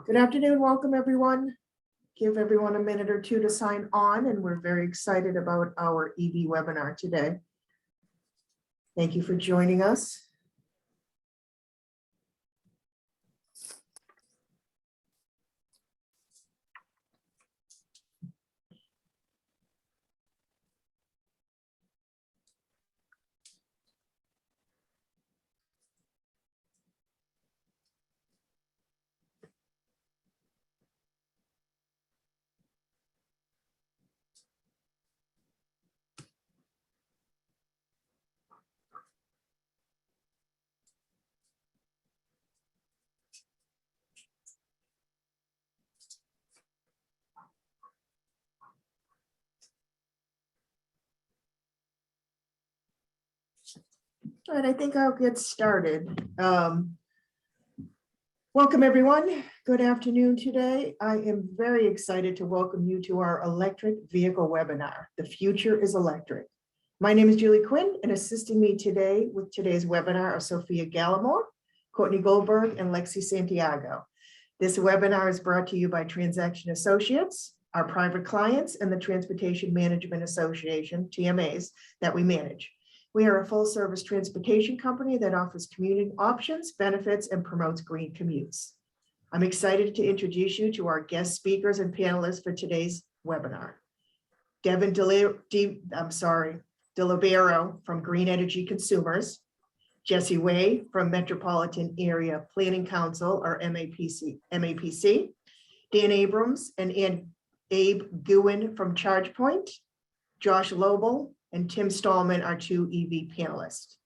Good afternoon, welcome everyone. Give everyone a minute or two to sign on, and we're very excited about our EV webinar today. Thank you for joining us. All right, I think I'll get started. Welcome everyone. Good afternoon today. I am very excited to welcome you to our electric vehicle webinar. The future is electric. My name is Julie Quinn, and assisting me today with today's webinar are Sophia Gallimore, Courtney Goldberg, and Lexi Santiago. This webinar is brought to you by Transaction Associates, our private clients, and the Transportation Management Association, TMAs, that we manage. We are a full-service transportation company that offers commuting options, benefits, and promotes green commutes. I'm excited to introduce you to our guest speakers and panelists for today's webinar. Devin DeLibero from Green Energy Consumers, Jesse Way from Metropolitan Area Planning Council, or MAPC, Dan Abrams and Abe Guin from ChargePoint, Josh Lobel, and Tim Stallman, our two EV panelists.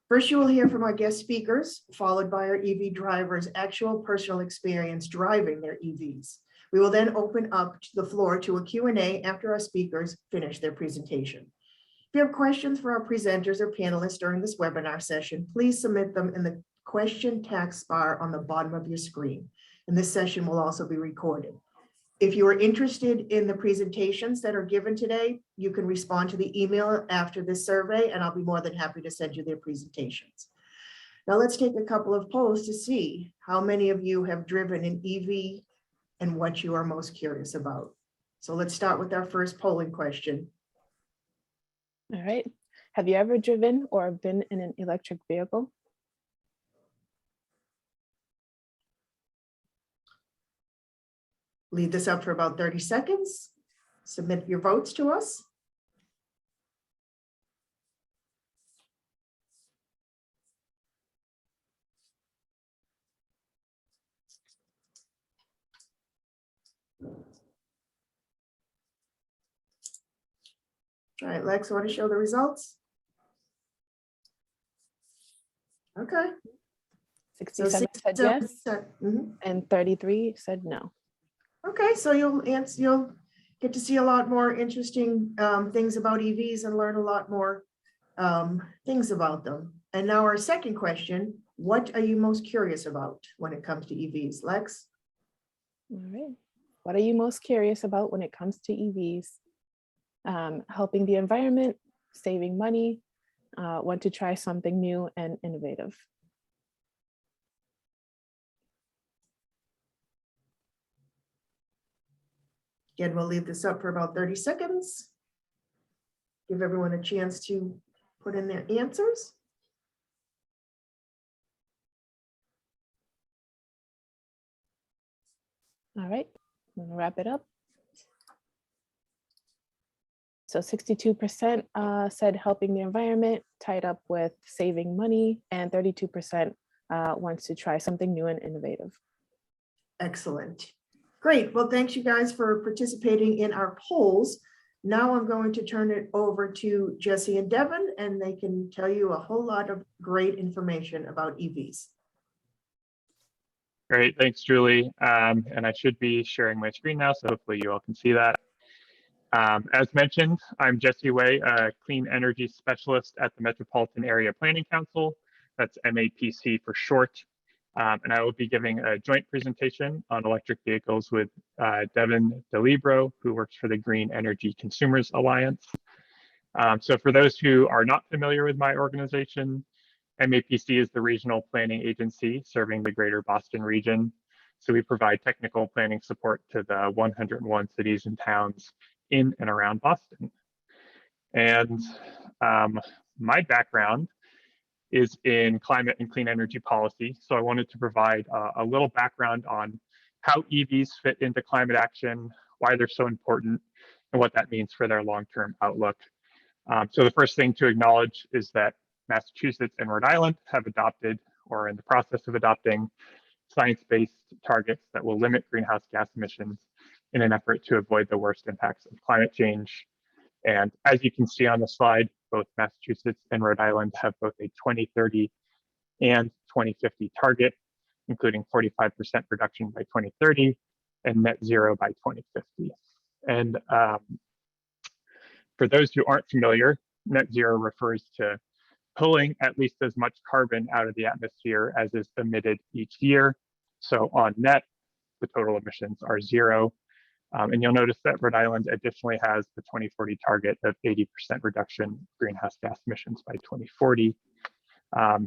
First, you will hear from our guest speakers, followed by our EV drivers' actual personal experience driving their EVs. We will then open up the floor to a Q&A after our speakers finish their presentation. If you have questions for our presenters or panelists during this webinar session, please submit them in the question text bar on the bottom of your screen. And this session will also be recorded. If you are interested in the presentations that are given today, you can respond to the email after this survey, and I'll be more than happy to send you their presentations. Now let's take a couple of polls to see how many of you have driven an EV and what you are most curious about. So let's start with our first polling question. All right. Have you ever driven or been in an electric vehicle? Leave this up for about 30 seconds. Submit your votes to us. All right, Lex, want to show the results? Okay. 67 said yes, and 33 said no. Okay, so you'll get to see a lot more interesting things about EVs and learn a lot more things about them. And now our second question, what are you most curious about when it comes to EVs? Lex? All right. What are you most curious about when it comes to EVs? Helping the environment, saving money, want to try something new and innovative. Again, we'll leave this up for about 30 seconds. Give everyone a chance to put in their answers. All right, I'm gonna wrap it up. So 62% said helping the environment, tied up with saving money, and 32% wants to try something new and innovative. Excellent. Great. Well, thanks you guys for participating in our polls. Now I'm going to turn it over to Jesse and Devin, and they can tell you a whole lot of great information about EVs. Great, thanks, Julie. And I should be sharing my screen now, so hopefully you all can see that. As mentioned, I'm Jesse Way, a clean energy specialist at the Metropolitan Area Planning Council. That's MAPC for short. And I will be giving a joint presentation on electric vehicles with Devin DeLibero, who works for the Green Energy Consumers Alliance. So for those who are not familiar with my organization, MAPC is the regional planning agency serving the greater Boston region. So we provide technical planning support to the 101 cities and towns in and around Boston. And my background is in climate and clean energy policy. So I wanted to provide a little background on how EVs fit into climate action, why they're so important, and what that means for their long-term outlook. So the first thing to acknowledge is that Massachusetts and Rhode Island have adopted or are in the process of adopting science-based targets that will limit greenhouse gas emissions in an effort to avoid the worst impacts of climate change. And as you can see on the slide, both Massachusetts and Rhode Island have both a 2030 and 2050 target, including 45% reduction by 2030 and net zero by 2050. And for those who aren't familiar, net zero refers to pulling at least as much carbon out of the atmosphere as is emitted each year. So on net, the total emissions are zero. And you'll notice that Rhode Island additionally has the 2040 target of 80% reduction greenhouse gas emissions by 2040.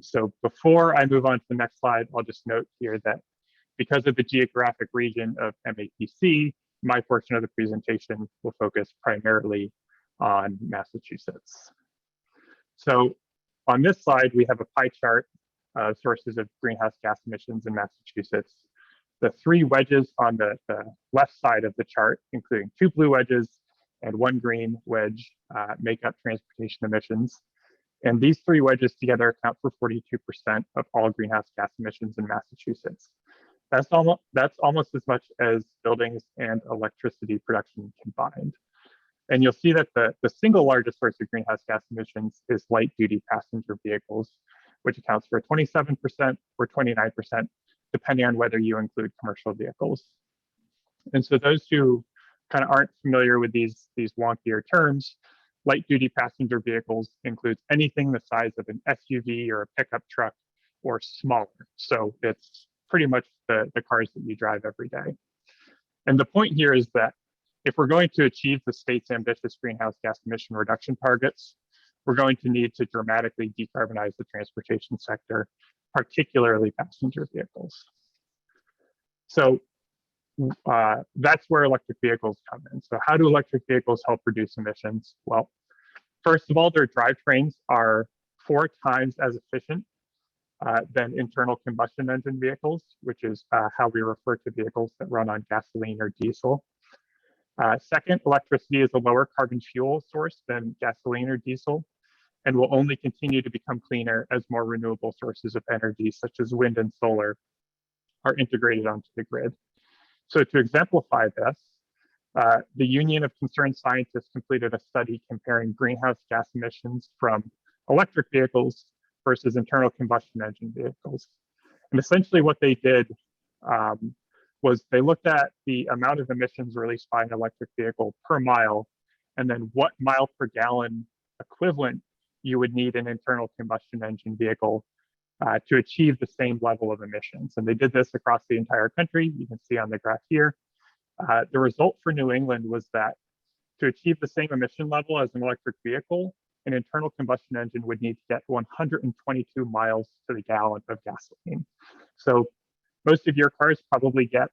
So before I move on to the next slide, I'll just note here that because of the geographic region of MAPC, my portion of the presentation will focus primarily on Massachusetts. So on this slide, we have a pie chart of sources of greenhouse gas emissions in Massachusetts. The three wedges on the left side of the chart, including two blue wedges and one green wedge, make up transportation emissions. And these three wedges together account for 42% of all greenhouse gas emissions in Massachusetts. That's almost as much as buildings and electricity production combined. And you'll see that the single largest source of greenhouse gas emissions is light duty passenger vehicles, which accounts for 27% or 29%, depending on whether you include commercial vehicles. And so those who kind of aren't familiar with these wonkier terms, light duty passenger vehicles includes anything the size of an SUV or a pickup truck or smaller. So it's pretty much the cars that you drive every day. And the point here is that if we're going to achieve the state's ambitious greenhouse gas emission reduction targets, we're going to need to dramatically decarbonize the transportation sector, particularly passenger vehicles. So that's where electric vehicles come in. So how do electric vehicles help reduce emissions? Well, first of all, their drivetrains are 4 times as efficient than internal combustion engine vehicles, which is how we refer to vehicles that run on gasoline or diesel. Second, electricity is a lower carbon fuel source than gasoline or diesel, and will only continue to become cleaner as more renewable sources of energy, such as wind and solar, are integrated onto the grid. So to exemplify this, the Union of Concerned Scientists completed a study comparing greenhouse gas emissions from electric vehicles versus internal combustion engine vehicles. And essentially what they did was they looked at the amount of emissions released by an electric vehicle per mile, and then what mile per gallon equivalent you would need an internal combustion engine vehicle to achieve the same level of emissions. And they did this across the entire country. You can see on the graph here. The result for New England was that to achieve the same emission level as an electric vehicle, an internal combustion engine would need to get 122 miles to the gallon of gasoline. So most of your cars probably get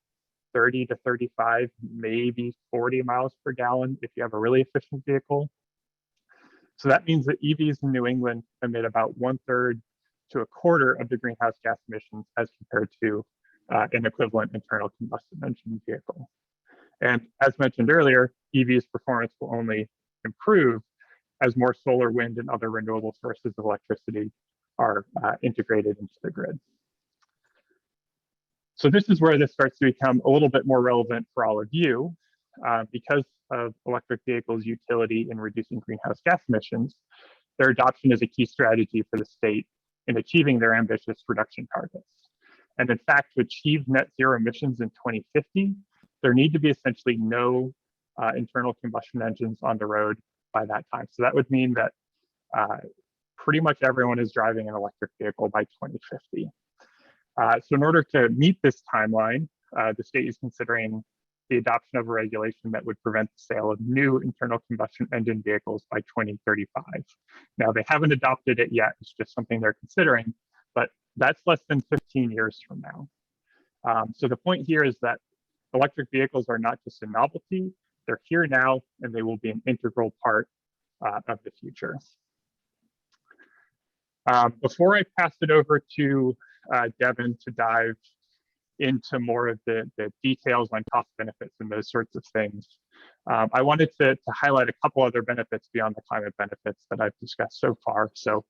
30 to 35, maybe 40 miles per gallon if you have a really efficient vehicle. So that means that EVs in New England emit about 1/3 to 1/4 of the greenhouse gas emissions as compared to an equivalent internal combustion engine vehicle. And as mentioned earlier, EV's performance will only improve as more solar, wind, and other renewable sources of electricity are integrated into the grid. So this is where this starts to become a little bit more relevant for all of you. Because of electric vehicles' utility in reducing greenhouse gas emissions, their adoption is a key strategy for the state in achieving their ambitious reduction targets. And in fact, to achieve net zero emissions in 2050, there need to be essentially no internal combustion engines on the road by that time. So that would mean that pretty much everyone is driving an electric vehicle by 2050. So in order to meet this timeline, the state is considering the adoption of a regulation that would prevent the sale of new internal combustion engine vehicles by 2035. Now, they haven't adopted it yet. It's just something they're considering, but that's less than 15 years from now. So the point here is that electric vehicles are not just a novelty, they're here now, and they will be an integral part of the future. Before I pass it over to Devin to dive into more of the details on cost benefits and those sorts of things, I wanted to highlight a couple other benefits beyond the climate benefits that I've discussed so far. So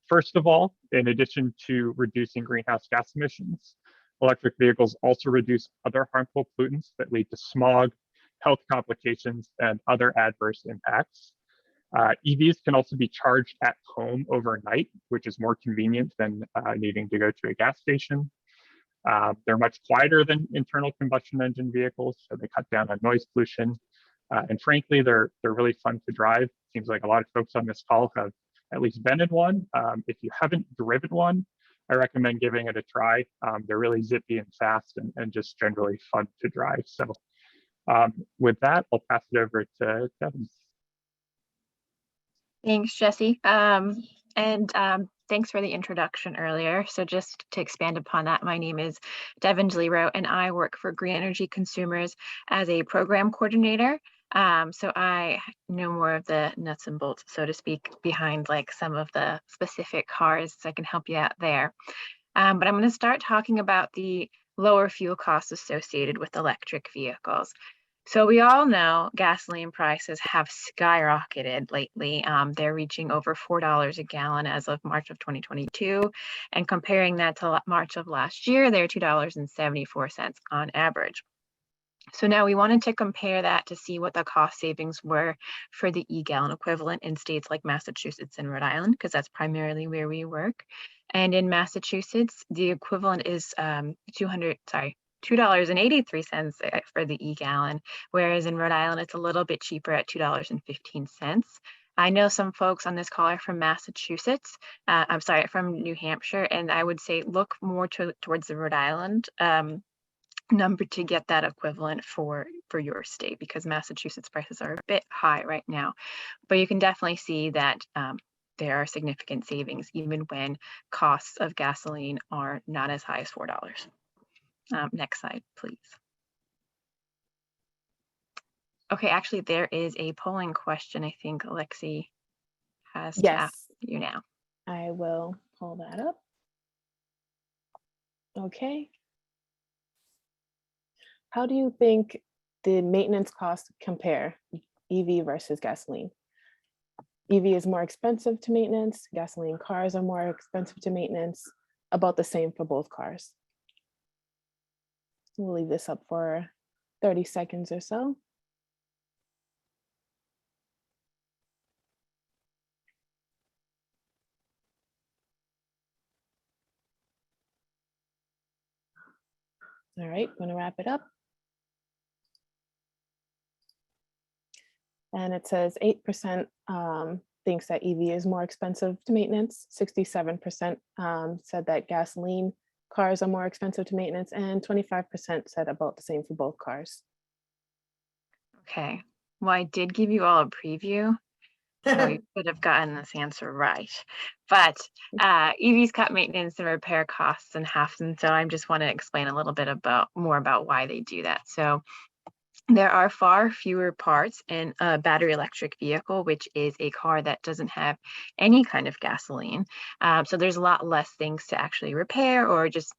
first of all, in addition to reducing greenhouse gas emissions, electric vehicles also reduce other harmful pollutants that lead to smog, health complications, and other adverse impacts. EVs can also be charged at home overnight, which is more convenient than needing to go to a gas station. They're much quieter than internal combustion engine vehicles, so they cut down on noise pollution. And frankly, they're really fun to drive. Seems like a lot of folks on this call have at least been in one. If you haven't driven one, I recommend giving it a try. They're really zippy and fast and just generally fun to drive. So with that, I'll pass it over to Devin. Thanks, Jesse. Thanks for the introduction earlier. So just to expand upon that, my name is Devin Lero, and I work for Green Energy Consumers as a program coordinator. So I know more of the nuts and bolts, so to speak, behind like some of the specific cars, so I can help you out there. But I'm going to start talking about the lower fuel costs associated with electric vehicles. So we all know gasoline prices have skyrocketed lately. They're reaching over $4 a gallon as of March of 2022. And comparing that to March of last year, they're $2.74 on average. So now we wanted to compare that to see what the cost savings were for the e-gallon equivalent in states like Massachusetts and Rhode Island, because that's primarily where we work. And in Massachusetts, the equivalent is $2.83 for the e-gallon, whereas in Rhode Island, it's a little bit cheaper at $2.15. I know some folks on this call are from Massachusetts, from New Hampshire, and I would say look more towards the Rhode Island number to get that equivalent for your state, because Massachusetts prices are a bit high right now. But you can definitely see that there are significant savings even when costs of gasoline are not as high as $4. Next slide, please. Okay, actually, there is a polling question. I think Alexi has to ask you now. I will pull that up. Okay. How do you think the maintenance costs compare, EV versus gasoline? EV is more expensive to maintenance. Gasoline cars are more expensive to maintenance, about the same for both cars. We'll leave this up for 30 seconds or so. All right, I'm gonna wrap it up. And it says 8% thinks that EV is more expensive to maintenance. 67% said that gasoline cars are more expensive to maintenance, and 25% said about the same for both cars. Okay, well, I did give you all a preview, so you could have gotten this answer right. But EVs cut maintenance and repair costs in half, and so I just want to explain a little bit more about why they do that. So there are far fewer parts in a battery electric vehicle, which is a car that doesn't have any kind of gasoline. So there's a lot less things to actually repair or just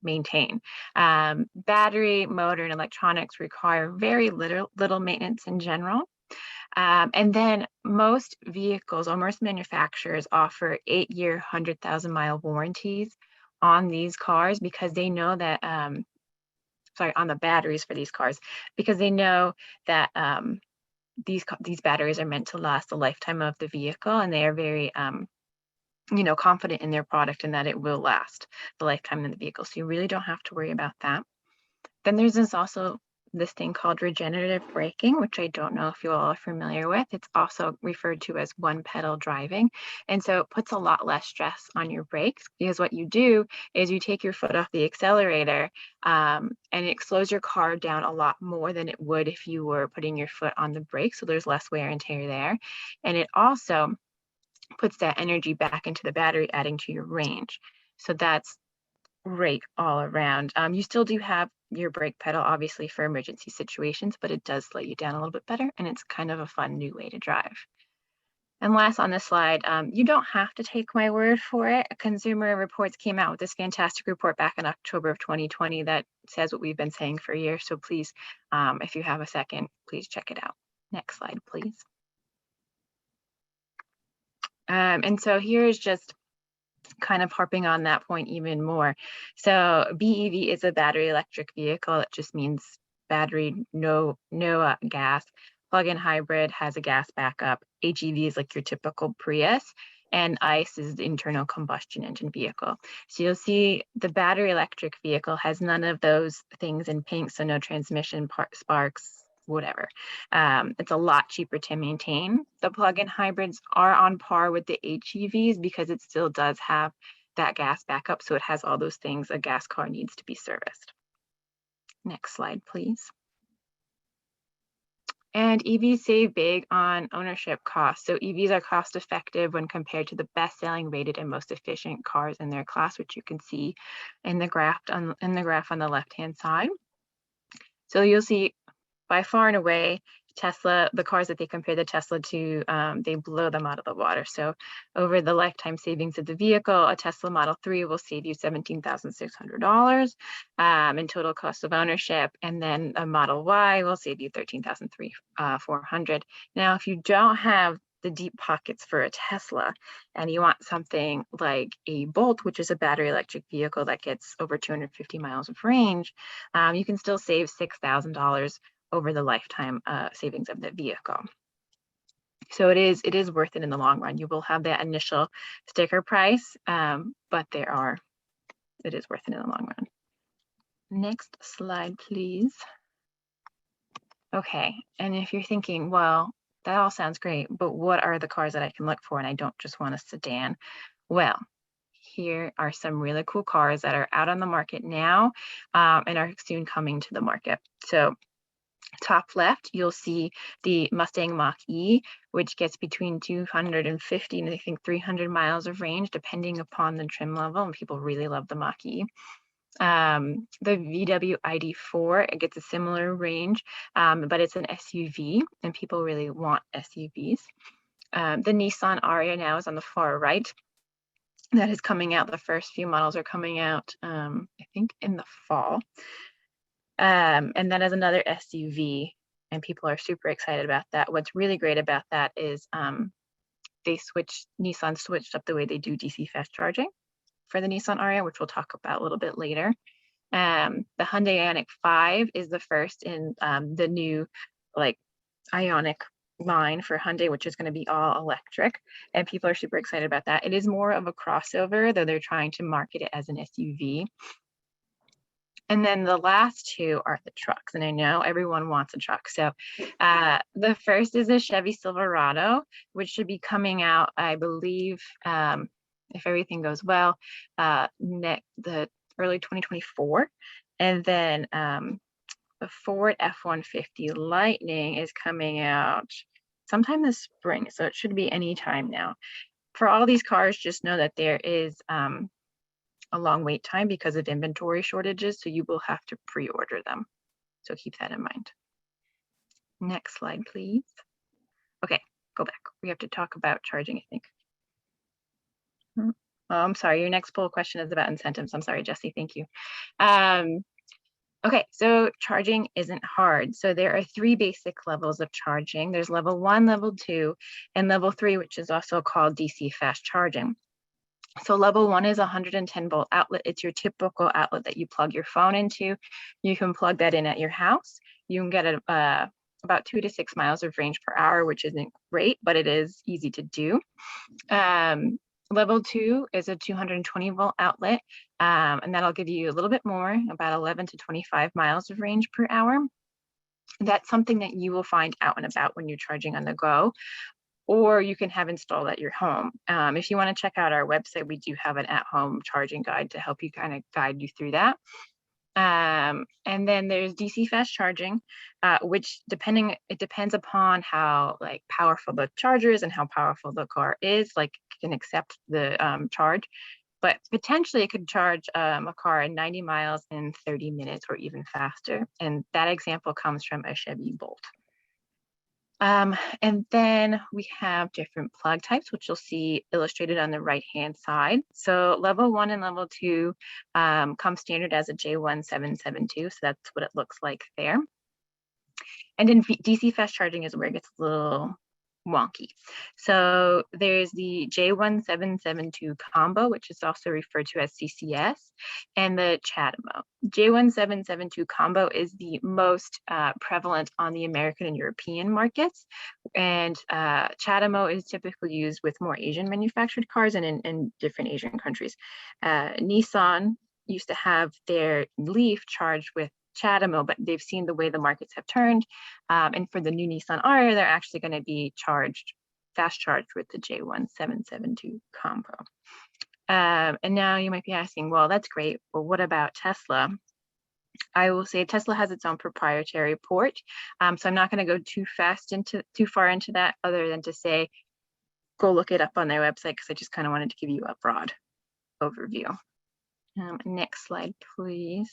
maintain. Battery, motor, and electronics require very little maintenance in general. And then most vehicles or most manufacturers offer 8-year, 100,000-mile warranties on these cars, because they know that on the batteries for these cars, because they know that these batteries are meant to last the lifetime of the vehicle, and they are very confident in their product and that it will last the lifetime of the vehicle. So you really don't have to worry about that. Then there's also this thing called regenerative braking, which I don't know if you all are familiar with. It's also referred to as one pedal driving. And so it puts a lot less stress on your brakes, because what you do is you take your foot off the accelerator and it slows your car down a lot more than it would if you were putting your foot on the brake. So there's less wear and tear there. And it also puts that energy back into the battery, adding to your range. So that's great all around. You still do have your brake pedal, obviously, for emergency situations, but it does slow you down a little bit better, and it's kind of a fun new way to drive. And last on this slide, you don't have to take my word for it. Consumer Reports came out with this fantastic report back in October of 2020 that says what we've been saying for years. So please, if you have a second, please check it out. Next slide, please. And so here is just kind of harping on that point even more. So BEV is a battery electric vehicle. It just means battery, no gas. Plug-in hybrid has a gas backup. HEV is like your typical Prius, and ICE is the internal combustion engine vehicle. So you'll see the battery electric vehicle has none of those things in pink, so no transmission, sparks, whatever. It's a lot cheaper to maintain. The plug-in hybrids are on par with the HEVs because it still does have that gas backup, so it has all those things a gas car needs to be serviced. Next slide, please. And EVs save big on ownership costs. So EVs are cost effective when compared to the best-selling, rated, and most efficient cars in their class, which you can see in the graph on the left-hand side. So you'll see by far and away, Tesla, the cars that they compare the Tesla to, they blow them out of the water. So over the lifetime savings of the vehicle, a Tesla Model 3 will save you $17,600 in total cost of ownership. And then a Model Y will save you $13,400. Now, if you don't have the deep pockets for a Tesla and you want something like a Bolt, which is a battery electric vehicle that gets over 250 miles of range, you can still save $6,000 over the lifetime savings of the vehicle. So it is worth it in the long run. You will have that initial sticker price, but it is worth it in the long run. Next slide, please. Okay, and if you're thinking, well, that all sounds great, but what are the cars that I can look for and I don't just want a sedan? Well, here are some really cool cars that are out on the market now and are soon coming to the market. So top left, you'll see the Mustang Mach-E, which gets between 250 and I think 300 miles of range, depending upon the trim level, and people really love the Mach-E. The VW ID4, it gets a similar range, but it's an SUV, and people really want SUVs. The Nissan Ariya now is on the far right. That is coming out. The first few models are coming out, I think, in the fall. And that is another SUV, and people are super excited about that. What's really great about that is Nissan switched up the way they do DC fast charging for the Nissan Ariya, which we'll talk about a little bit later. The Hyundai Ioniq 5 is the first in the new Ioniq line for Hyundai, which is going to be all electric, and people are super excited about that. It is more of a crossover, though they're trying to market it as an SUV. And then the last two are the trucks, and I know everyone wants a truck. So the first is a Chevy Silverado, which should be coming out, I believe, if everything goes well, the early 2024. And then the Ford F-150 Lightning is coming out sometime this spring, so it should be any time now. For all these cars, just know that there is a long wait time because of inventory shortages, so you will have to pre-order them. So keep that in mind. Next slide, please. Okay, go back. We have to talk about charging, I think. Oh, I'm sorry, your next poll question is about incentives. I'm sorry, Jesse, thank you. Okay, so charging isn't hard. So there are 3 basic levels of charging. There's level 1, level 2, and level 3, which is also called DC fast charging. So level 1 is a 110 volt outlet. It's your typical outlet that you plug your phone into. You can plug that in at your house. You can get about 2 to 6 miles of range per hour, which isn't great, but it is easy to do. Level 2 is a 220 volt outlet, and that'll give you a little bit more, about 11 to 25 miles of range per hour. That's something that you will find out and about when you're charging on the go, or you can have installed at your home. If you want to check out our website, we do have an at-home charging guide to help you kind of guide you through that. And then there's DC fast charging, which it depends upon how powerful the charger is and how powerful the car is, can accept the charge. but potentially it could charge a car 90 miles in 30 minutes or even faster. And that example comes from a Chevy Bolt. And then we have different plug types, which you'll see illustrated on the right-hand side. So level 1 and level 2 come standard as a J1772. So that's what it looks like there. And then DC fast charging is where it gets a little wonky. So there's the J1772 combo, which is also referred to as CCS, and the CHAdeMO. J1772 combo is the most prevalent on the American and European markets, and CHAdeMO is typically used with more Asian manufactured cars and in different Asian countries. Nissan used to have their Leaf charged with CHAdeMO, but they've seen the way the markets have turned. And for the new Nissan Ariya, they're actually going to be fast charged with the J1772 combo. And now you might be asking, well, that's great. Well, what about Tesla? I will say Tesla has its own proprietary port. So I'm not going to go too far into that, other than to say, go look it up on their website, because I just kind of wanted to give you a broad overview. Next slide, please.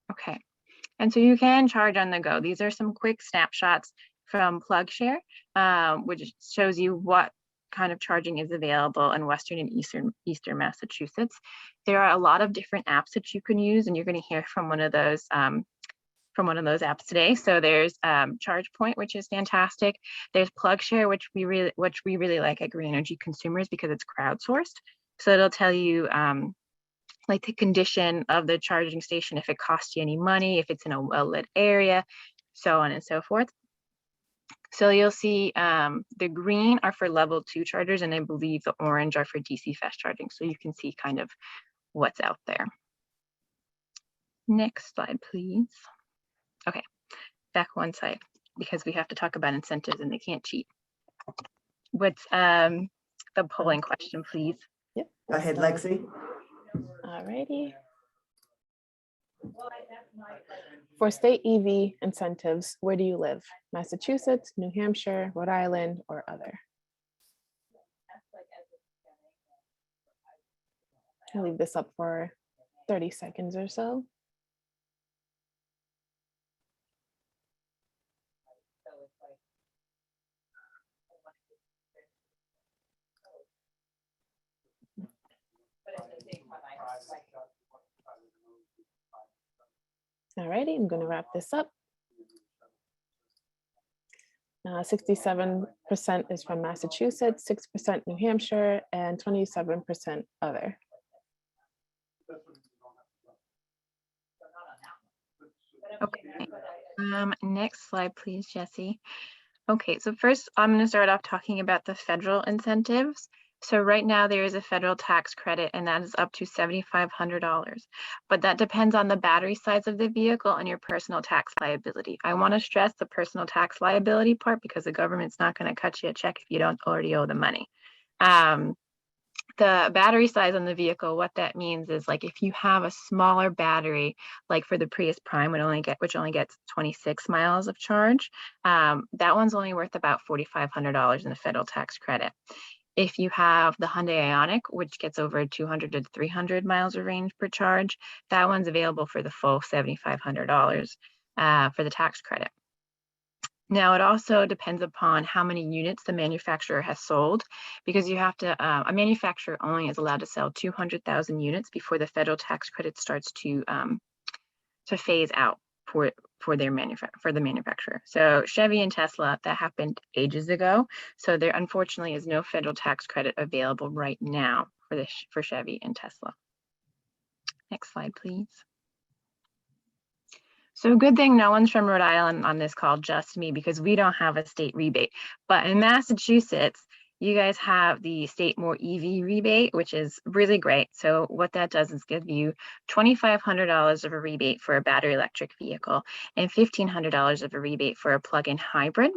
Okay, and so you can charge on the go. These are some quick snapshots from PlugShare, which shows you what kind of charging is available in Western and Eastern Massachusetts. There are a lot of different apps that you can use, and you're going to hear from one of those apps today. So there's ChargePoint, which is fantastic. There's PlugShare, which we really like at Green Energy Consumers because it's crowdsourced. So it'll tell you like the condition of the charging station, if it costs you any money, if it's in a well-lit area, so on and so forth. So you'll see the green are for level 2 chargers, and I believe the orange are for DC fast charging. So you can see kind of what's out there. Next slide, please. Okay, back one side, because we have to talk about incentives and they can't cheat. What's the polling question, please? Yep. Go ahead, Lexi. Alrighty. For state EV incentives, where do you live? Massachusetts, New Hampshire, Rhode Island, or other? I'll leave this up for 30 seconds or so. Alrighty, I'm going to wrap this up. 67% is from Massachusetts, 6% New Hampshire, and 27% other. Okay. Next slide, please, Jessie. Okay, so first I'm going to start off talking about the federal incentives. So right now there is a federal tax credit, and that is up to $7,500, but that depends on the battery size of the vehicle and your personal tax liability. I want to stress the personal tax liability part, because the government's not going to cut you a check if you don't already owe the money. The battery size on the vehicle, what that means is, like, if you have a smaller battery, like for the Prius Prime, which only gets 26 miles of charge, that one's only worth about $4,500 in the federal tax credit. If you have the Hyundai Ioniq, which gets over 200 to 300 miles of range per charge, that one's available for the full $7,500 for the tax credit. Now, it also depends upon how many units the manufacturer has sold, because you have to, a manufacturer only is allowed to sell 200,000 units before the federal tax credit starts to phase out for the manufacturer. So Chevy and Tesla, that happened ages ago. So there unfortunately is no federal tax credit available right now for Chevy and Tesla. Next slide, please. So good thing no one's from Rhode Island on this call, just me, because we don't have a state rebate. But in Massachusetts, you guys have the state more EV rebate, which is really great. So what that does is give you $2,500 of a rebate for a battery electric vehicle and $1,500 of a rebate for a plug-in hybrid.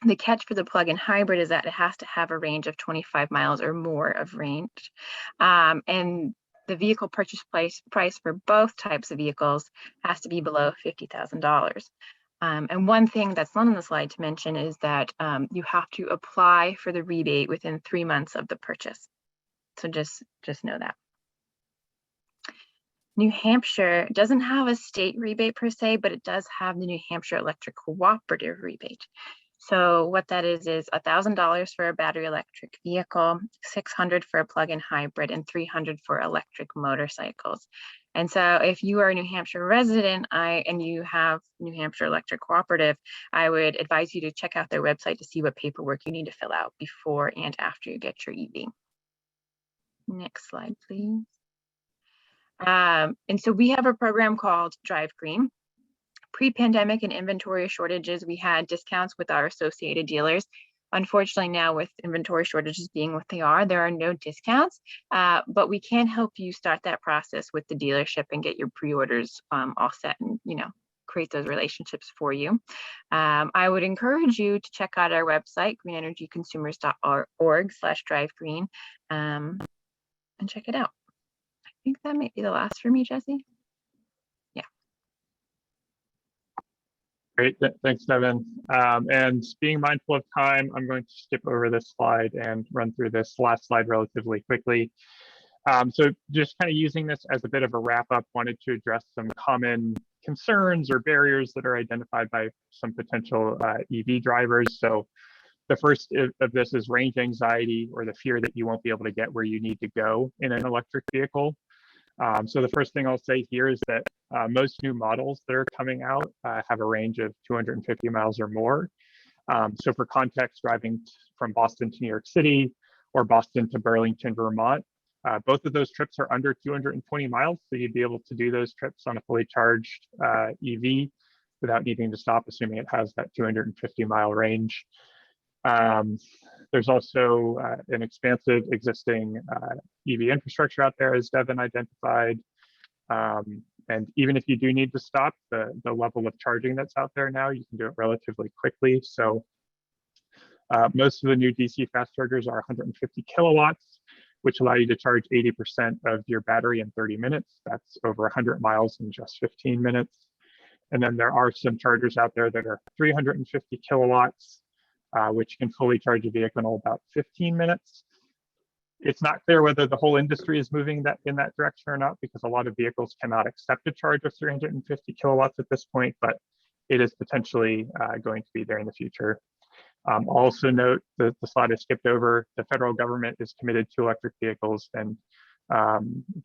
The catch for the plug-in hybrid is that it has to have a range of 25 miles or more of range. And the vehicle purchase price for both types of vehicles has to be below $50,000. And one thing that's not on the slide to mention is that you have to apply for the rebate within 3 months of the purchase. So just know that. New Hampshire doesn't have a state rebate per se, but it does have the New Hampshire Electric Cooperative rebate. So what that is $1,000 for a battery electric vehicle, $600 for a plug-in hybrid, and $300 for electric motorcycles. And so if you are a New Hampshire resident and you have New Hampshire Electric Cooperative, I would advise you to check out their website to see what paperwork you need to fill out before and after you get your EV. Next slide, please. And so we have a program called Drive Green. Pre-pandemic and inventory shortages, we had discounts with our associated dealers. Unfortunately, now with inventory shortages being what they are, there are no discounts, but we can help you start that process with the dealership and get your pre-orders all set and, create those relationships for you. I would encourage you to check out our website, greenenergyconsumers.org/drivegreen, and check it out. I think that might be the last for me, Jesse. Great, thanks, Devin. And being mindful of time, I'm going to skip over this slide and run through this last slide relatively quickly. So just kind of using this as a bit of a wrap up, wanted to address some common concerns or barriers that are identified by some potential EV drivers. So the first of this is range anxiety, or the fear that you won't be able to get where you need to go in an electric vehicle. So the first thing I'll say here is that most new models that are coming out have a range of 250 miles or more. So for context, driving from Boston to New York City or Boston to Burlington, Vermont, both of those trips are under 220 miles. So you'd be able to do those trips on a fully charged EV without needing to stop, assuming it has that 250-mile range. There's also an expansive existing EV infrastructure out there, as Devin identified. And even if you do need to stop, the level of charging that's out there now, you can do it relatively quickly. So most of the new DC fast chargers are 150 kilowatts, which allow you to charge 80% of your battery in 30 minutes. That's over 100 miles in just 15 minutes. And then there are some chargers out there that are 350 kilowatts, which can fully charge a vehicle in about 15 minutes. It's not clear whether the whole industry is moving in that direction or not, because a lot of vehicles cannot accept a charge of 350 kilowatts at this point, but it is potentially going to be there in the future. Also note that the slide I skipped over, the federal government is committed to electric vehicles and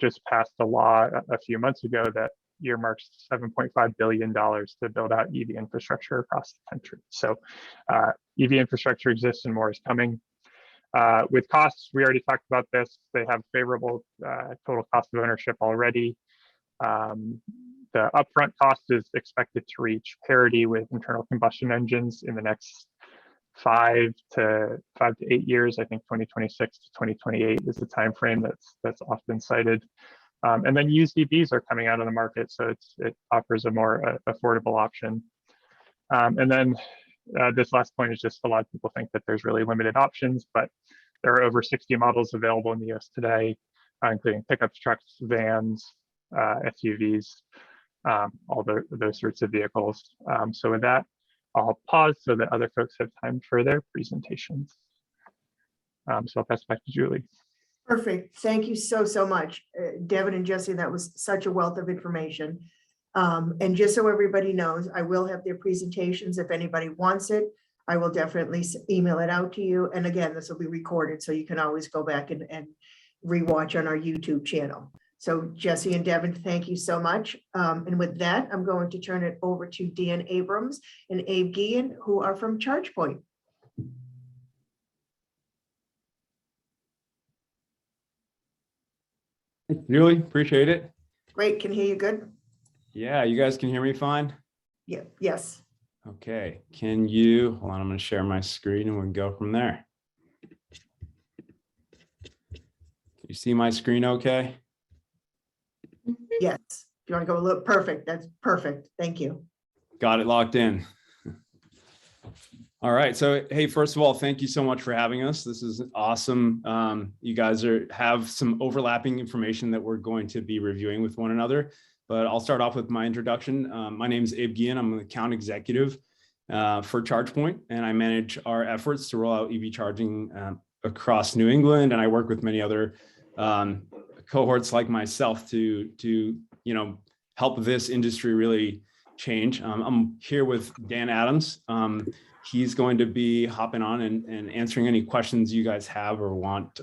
just passed a law a few months ago that earmarks $7.5 billion to build out EV infrastructure across the country. So EV infrastructure exists and more is coming. With costs, we already talked about this. They have favorable total cost of ownership already. The upfront cost is expected to reach parity with internal combustion engines in the next 5 to 8 years. I think 2026 to 2028 is the time frame that's often cited. And then used EVs are coming out of the market, so it offers a more affordable option. And then this last point is just a lot of people think that there's really limited options, but there are over 60 models available in the US today, including pickups, trucks, vans, SUVs, all those sorts of vehicles. So with that, I'll pause so that other folks have time for their presentations. So I'll pass it back to Julie. Perfect. Thank you so much, Devin and Jesse. That was such a wealth of information. And just so everybody knows, I will have their presentations. If anybody wants it, I will definitely email it out to you. And again, this will be recorded, so you can always go back and rewatch on our YouTube channel. So Jesse and Devin, thank you so much. And with that, I'm going to turn it over to Dan Abrams and Abe Guillen, who are from ChargePoint. Julie, appreciate it. Great, can hear you good? Yeah, you guys can hear me fine? Yeah, yes. Okay, can you, hold on, I'm gonna share my screen and we can go from there. Can you see my screen okay? Yes. If you want to go a little, perfect. That's perfect. Thank you. Got it locked in. All right, so hey, first of all, thank you so much for having us. This is awesome. You guys have some overlapping information that we're going to be reviewing with one another, but I'll start off with my introduction. My name is Abe Guillen. I'm an account executive for ChargePoint, and I manage our efforts to roll out EV charging across New England, and I work with many other cohorts like myself to help this industry really change. I'm here with Dan Adams. He's going to be hopping on and answering any questions you guys have or want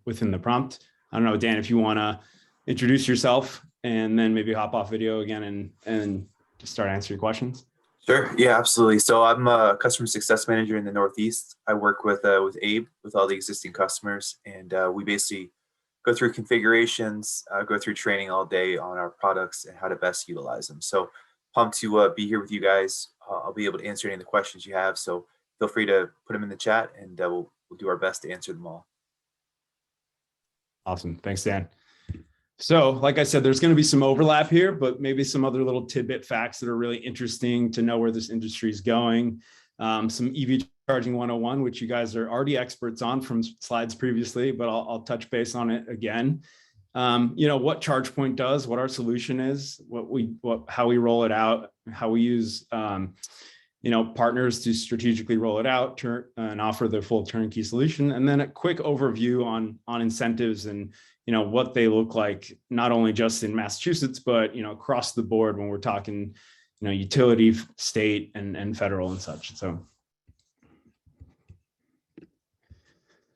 within the prompt. I don't know, Dan, if you want to introduce yourself and then maybe hop off video again and just start answering questions. Sure. Yeah, absolutely. So I'm a customer success manager in the Northeast. I work with Abe with all the existing customers, and we basically go through configurations, go through training all day on our products and how to best utilize them. So pumped to be here with you guys. I'll be able to answer any of the questions you have. So feel free to put them in the chat, and we'll do our best to answer them all. Awesome. Thanks, Dan. So like I said, there's going to be some overlap here, but maybe some other little tidbit facts that are really interesting to know where this industry is going. Some EV charging 101, which you guys are already experts on from slides previously, but I'll touch base on it again. What ChargePoint does, what our solution is, how we roll it out, how we use partners to strategically roll it out and offer the full turnkey solution, and then a quick overview on incentives and what they look like, not only just in Massachusetts, but across the board when we're talking utility, state, and federal and such.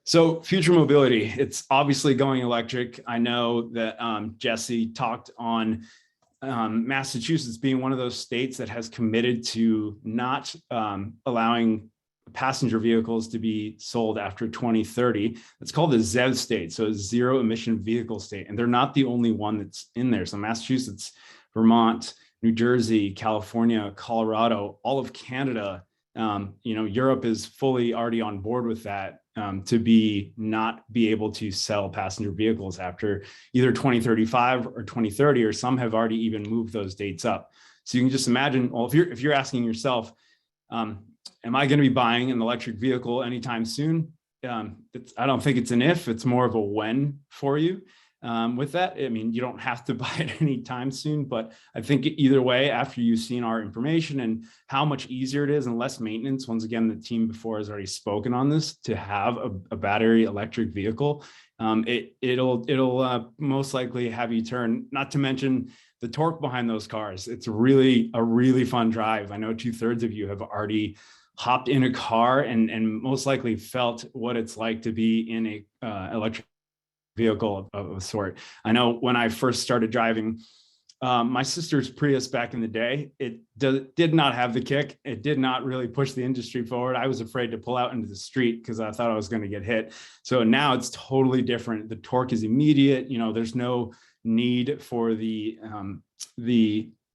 So future mobility, it's obviously going electric. I know that Jesse talked on Massachusetts being one of those states that has committed to not allowing passenger vehicles to be sold after 2030. It's called the ZEV state, so a zero emission vehicle state. And they're not the only one that's in there. So Massachusetts, Vermont, New Jersey, California, Colorado, all of Canada, Europe is fully already on board with that to not be able to sell passenger vehicles after either 2035 or 2030, or some have already even moved those dates up. So you can just imagine, well, if you're asking yourself, am I going to be buying an electric vehicle anytime soon? I don't think it's an if, it's more of a when for you. With that, I mean, you don't have to buy it anytime soon, but I think either way, after you've seen our information and how much easier it is and less maintenance, once again, the team before has already spoken on this, to have a battery electric vehicle, it'll most likely have you turn, not to mention the torque behind those cars. It's really a really fun drive. I know 2/3 of you have already hopped in a car and most likely felt what it's like to be in a electric vehicle of a sort. I know when I first started driving my sister's Prius back in the day, it did not have the kick. It did not really push the industry forward. I was afraid to pull out into the street because I thought I was going to get hit. So now it's totally different. The torque is immediate. There's no need for the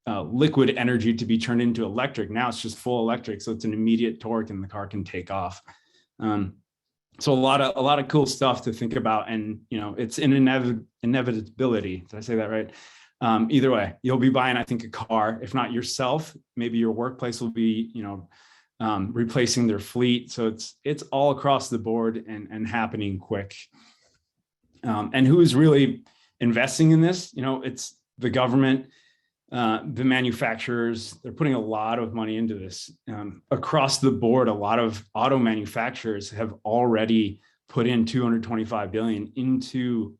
liquid energy to be turned into electric. Now it's just full electric. So it's an immediate torque and the car can take off. So a lot of cool stuff to think about, and it's an inevitability. Did I say that right? Either way, you'll be buying, I think, a car. If not yourself, maybe your workplace will be, replacing their fleet. So it's all across the board and happening quick. And who is really investing in this? It's the government. The manufacturers, they're putting a lot of money into this. Across the board, a lot of auto manufacturers have already put in $225 billion into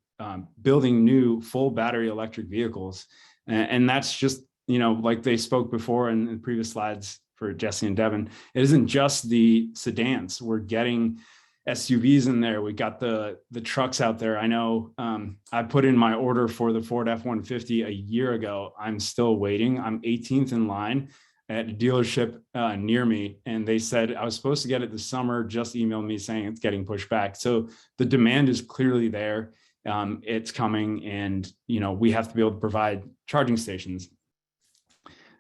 building new full battery electric vehicles. And that's just, like they spoke before in previous slides for Jesse and Devin, it isn't just the sedans. We're getting SUVs in there. We got the trucks out there. I know I put in my order for the Ford F-150 a year ago. I'm still waiting. I'm 18th in line at a dealership near me. And they said I was supposed to get it this summer, just emailed me saying it's getting pushed back. So the demand is clearly there. It's coming, and we have to be able to provide charging stations.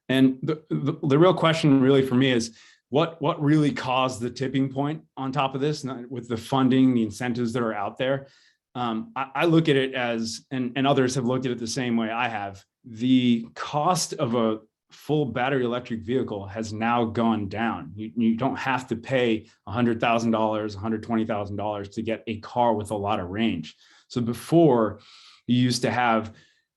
And the real question really for me is, what really caused the tipping point on top of this, with the funding, the incentives that are out there? I look at it as, and others have looked at it the same way I have, the cost of a full battery electric vehicle has now gone down. You don't have to pay $100,000, $120,000 to get a car with a lot of range. So before, you used to have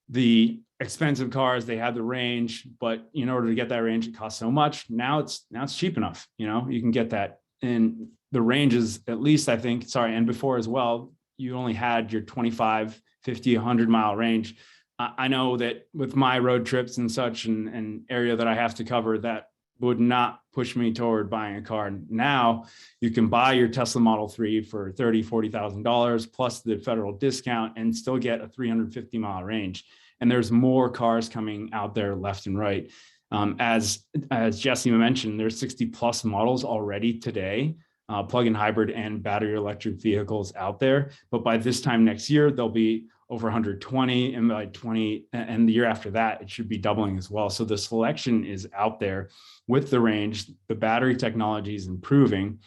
the expensive cars, they had the range, but in order to get that range, it costs so much. Now it's cheap enough. You can get that, and the range is at least, I think, and before as well, you only had your 25, 50, 100-mile range. I know that with my road trips and such and area that I have to cover, that would not push me toward buying a car. Now you can buy your Tesla Model 3 for $30,000, $40,000 plus the federal discount and still get a 350-mile range. And there's more cars coming out there left and right. As Jesse mentioned, there's 60 plus models already today, plug-in hybrid and battery electric vehicles out there. But by this time next year, there'll be over 120, and by 20 and the year after that, it should be doubling as well. So the selection is out there with the range. The battery technology is improving.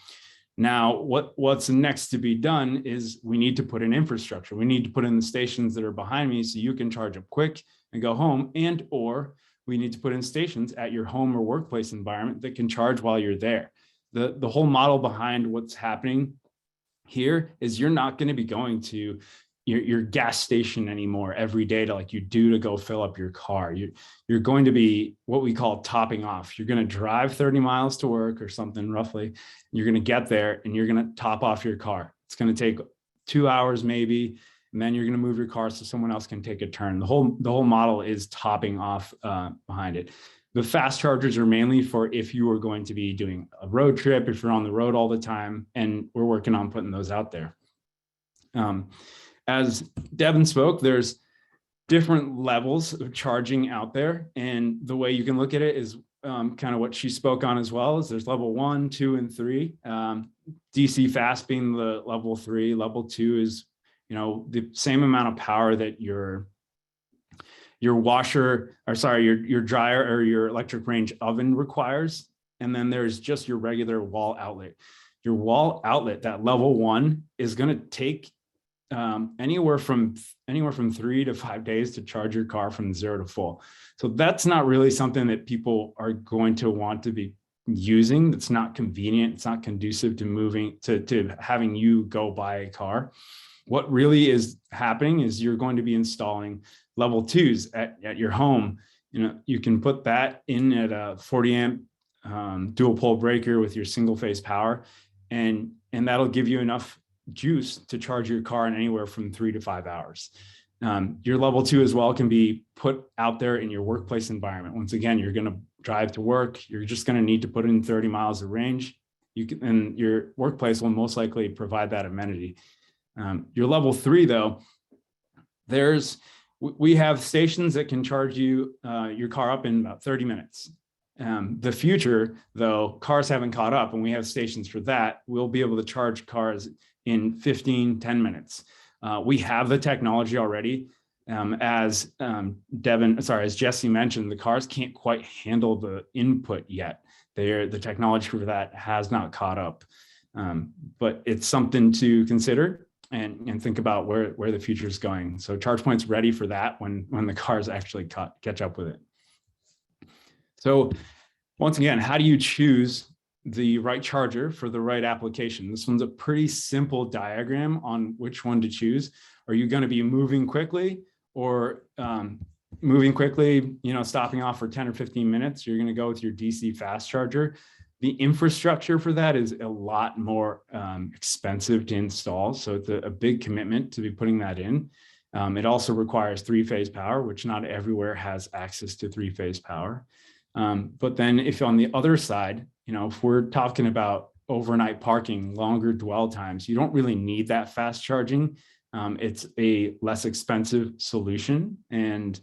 Now, what's next to be done is we need to put in infrastructure. We need to put in the stations that are behind me so you can charge up quick and go home, and or we need to put in stations at your home or workplace environment that can charge while you're there. The whole model behind what's happening here is you're not going to be going to your gas station anymore every day to like you do to go fill up your car. You're going to be what we call topping off. You're going to drive 30 miles to work or something roughly. You're going to get there and you're going to top off your car. It's going to take 2 hours maybe, and then you're going to move your car so someone else can take a turn. The whole model is topping off behind it. The fast chargers are mainly for if you are going to be doing a road trip, if you're on the road all the time, and we're working on putting those out there. As Devin spoke, there's different levels of charging out there. And the way you can look at it is kind of what she spoke on as well, is there's level 1, 2, and 3. DC fast being the level 3. Level 2 is, the same amount of power that your washer, or sorry, your dryer or your electric range oven requires. And then there's just your regular wall outlet. Your wall outlet, that level 1, is going to take anywhere from 3 to 5 days to charge your car from 0 to full. So that's not really something that people are going to want to be using. It's not convenient. It's not conducive to moving to having you go buy a car. What really is happening is you're going to be installing level 2s at your home. You can put that in at a 40 amp dual pole breaker with your single phase power, and that'll give you enough juice to charge your car in anywhere from 3 to 5 hours. Your level 2 as well can be put out there in your workplace environment. Once again, you're going to drive to work. You're just going to need to put in 30 miles of range. And your workplace will most likely provide that amenity. Your level 3, though, we have stations that can charge you your car up in about 30 minutes. The future, though, cars haven't caught up, and we have stations for that. We'll be able to charge cars in 10 minutes. We have the technology already. As Jesse mentioned, the cars can't quite handle the input yet. The technology for that has not caught up. But it's something to consider and think about where the future is going. So ChargePoint's ready for that when the cars actually catch up with it. So once again, how do you choose the right charger for the right application? This one's a pretty simple diagram on which one to choose. Are you going to be moving quickly or stopping off for 10 or 15 minutes? You're going to go with your DC fast charger. The infrastructure for that is a lot more expensive to install. So it's a big commitment to be putting that in. It also requires 3-phase power, which not everywhere has access to 3-phase power. But then if on the other side, if we're talking about overnight parking, longer dwell times, you don't really need that fast charging. It's a less expensive solution and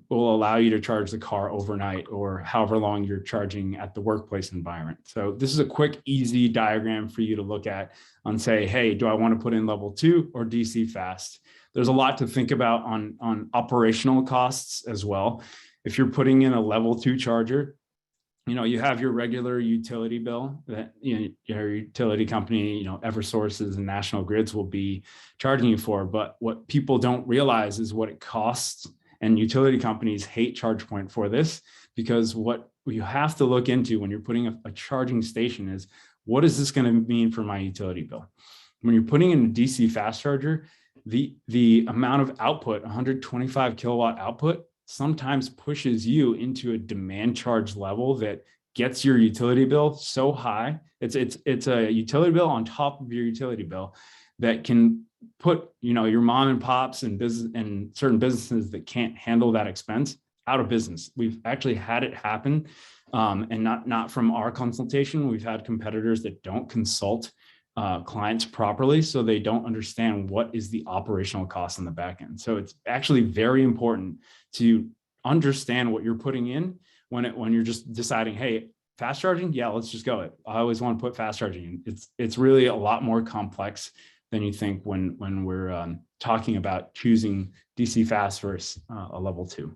will allow you to charge the car overnight or however long you're charging at the workplace environment. So this is a quick, easy diagram for you to look at and say, hey, do I want to put in level 2 or DC fast? There's a lot to think about on operational costs as well. If you're putting in a level 2 charger, you have your regular utility bill that your utility company, Eversources and National Grids will be charging you for. But what people don't realize is what it costs. And utility companies hate ChargePoint for this, because what you have to look into when you're putting a charging station is, what is this going to mean for my utility bill? When you're putting in a DC fast charger, the amount of output, 125 kilowatt output, sometimes pushes you into a demand charge level that gets your utility bill so high. It's a utility bill on top of your utility bill that can put, your mom and pops and business and certain businesses that can't handle that expense out of business. We've actually had it happen, and not from our consultation. We've had competitors that don't consult clients properly, so they don't understand what is the operational cost on the back end. So it's actually very important to understand what you're putting in when you're just deciding, hey, fast charging, yeah, let's just go. I always want to put fast charging in. It's really a lot more complex than you think when we're talking about choosing DC fast versus a level 2.